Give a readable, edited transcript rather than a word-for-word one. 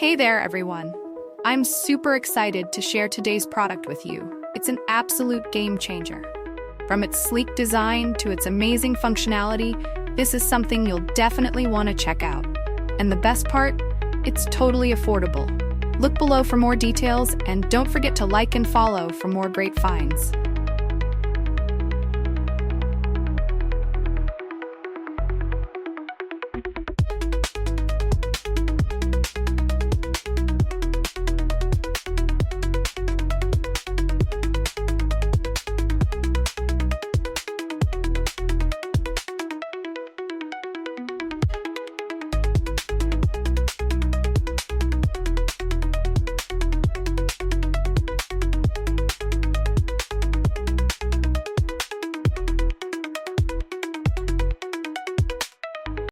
Hey there, everyone. I'm super excited to share today's product with you. It's an absolute game changer. From its sleek design to its amazing functionality, this is something you'll definitely want to check out. And the best part? It's totally affordable. Look below for more details and don't forget to like and follow for more great finds.